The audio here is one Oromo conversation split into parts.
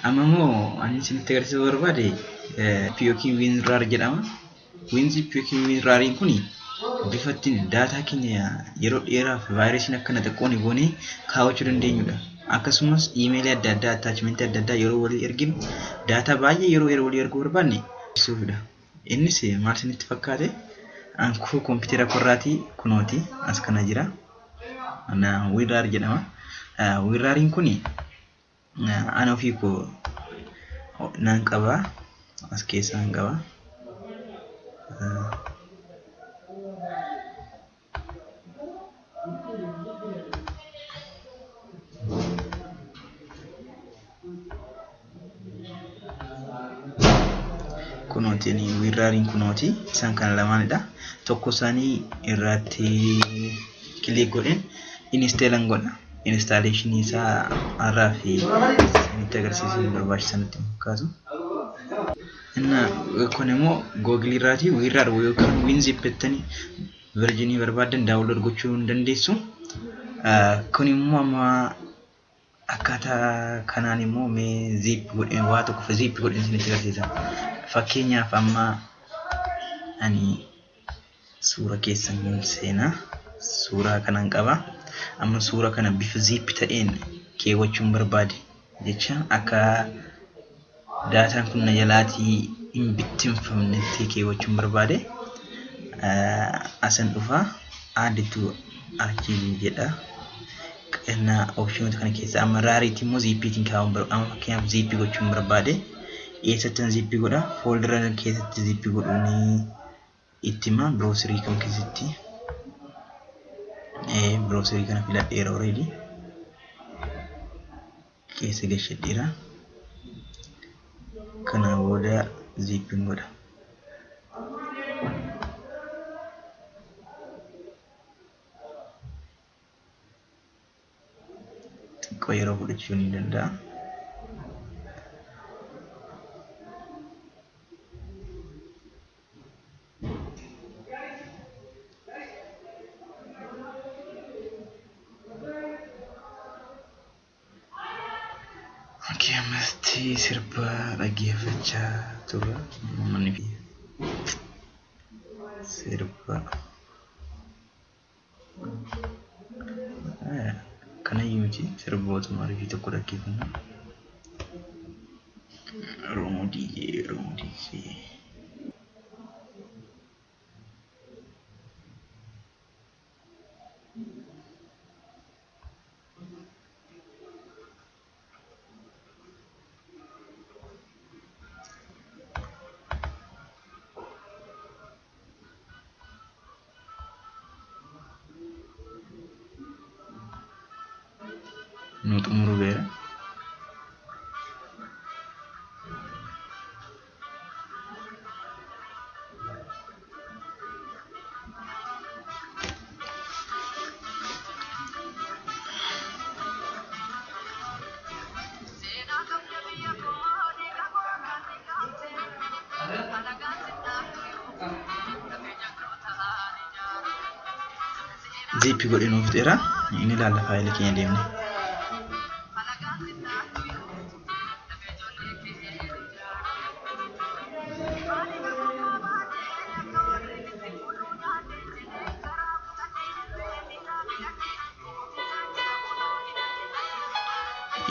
Amma moo ani isinitti agarsiisuu barbaade yookiin WinRAR jedhama. WinZip yookiin WinRARiin kuni bifa ittiin daataa keenya yeroo dheeraaf vaayirasiin akka na xiqqoon goonee kaawwachuu dandeenyudha. Akkasumas iimeelii adda addaa attachmentii adda addaa yeroo walii erginu daataa baay'ee yeroo walii erguu barbaanne ibsuufidha. Innis maal isinitti fakkaate? Ankoo kompiitara korraatii kunooti as kana jira. WinRAR jedhama. WinRARiin kuni ana ofii koo nan qaba as keessaa nan qaba. Kunooti WinRARiin kunooti isaan kana lamaanidha. Tokko isaanii irratti kilik godheen install godha. Installation isaa arraa fi isinitti agarsiisuu barbaachisanitti fakkaatu. Kun immoo Google irraati WinRAR yookaan WinZip jettanii versionii barbaadan download gochuu hin dandeessu. Kun immoo amma akkaataa kanaan immoo mee zip godheen waa tokko zip godheen isinitti agarsiisa. Fakkeenyaaf amma ani suura keessan seenaa suuraa kanan qaba. Amma suura kana bifa zip ta'een keewwachuun barbaade jecha akka daataan kun na jalaatii hin bittinfamnetti keewwachuun barbaade asan dhufa add to archive jedha. Qenna optionota kana keessa amma rariitti immoo zipiitiin kaa'uun barbaade. Amma fakkeenyaaf zip gochuun barbaade eessattan zip godha folder keessatti zip godhuun itti hima browserii kam keessatti browserii kana filadheera already keessa gashadheera. Kana booda zipping godha. Xiqqoo yeroo fudhachuu ni danda'a. Okay, mesti sirba lagi baca tu mana ni sirba kana yuji sirba tu mari kita kurang kita romodi Nutu murubera. Zip godhee nuuf dheera inni ilaalla faayila keenya deemne.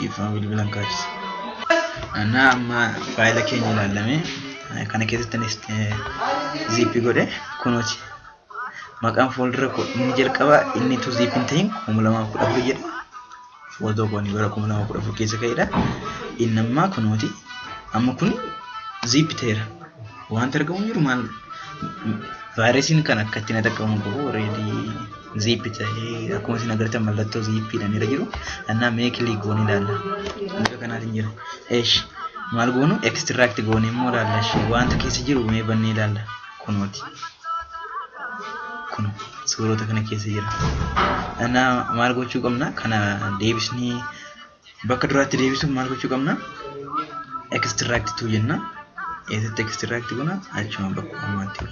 Ifaan bilbilaan kaachisa. Ana amma faayila keenya ilaalame kana keessatti zip godhee kunooti. Maqaan folder ko inni jalqaba inni tu zip hin ta'in 2014 jedha. Footoo kooni bara 2014 keessa ka'edha. Inni amma kunooti. Amma kun zip ta'eera. Wanta argamu jiru maal vaayirasiin kan akka itti na qaqqabu qabu already zip ta'ee akkuma isin agartan mallattoo zip dhaan irra jiru. Annaa mee click goone ilaalla. Akka kanaatiin jira. Maal goonu extract goone immoo ilaalla. Wanta keessa jiru mee bannee ilaalla. Kunooti. Kun suurota kana keessa jira. Annaa maal gochuu qabna? Kana deebisnee bakka duraatti deebisuuf maal gochuu qabna? Extract tu jenna. Eessatti extract goona achuma bakka ammaatti.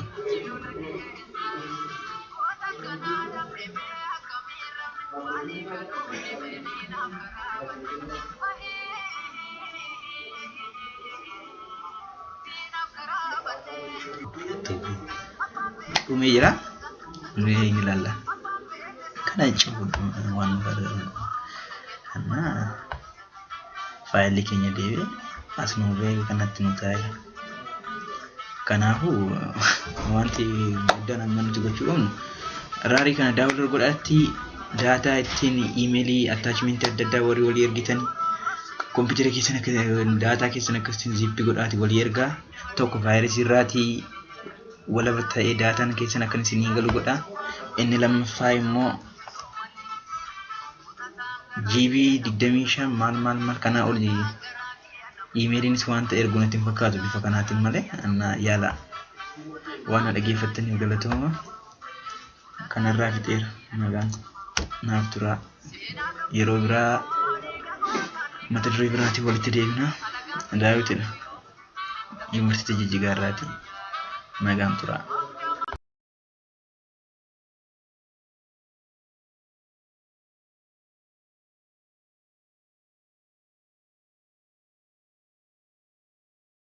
dhumee jira. Nuyi ni ilaalla. Kana jechuun waan barbaadu. Kana faayilli keenya deebi'ee as nu beeku kanatti nu taa'e. Kanaafuu wanti guddaan amma nuti gochuu qabnu raarii kana daawwachuu godhaatti daataa ittiin iimeelii attachmentii adda addaa walii ergitanii kompiitara keessan akka daataa keessan akkasiin ziippii godhaati walii ergaa tokko vaayirasii irraatii walaba ta'ee daataan keessan akka isin galu godha. Inni lammaffaa immoo GB 25 maal kana ol iimeeliinis wanta ergu natti hin fakkaatu bifa kanaatiin malee anna yaala waan dhaggeeffattanii galatooma kanarraa fixeera nagaan naaf tura yeroo biraa mata duree biraatiin walitti deebina daawwitidha yuunivarsiitii Jijjigaa irraati nagaan tura.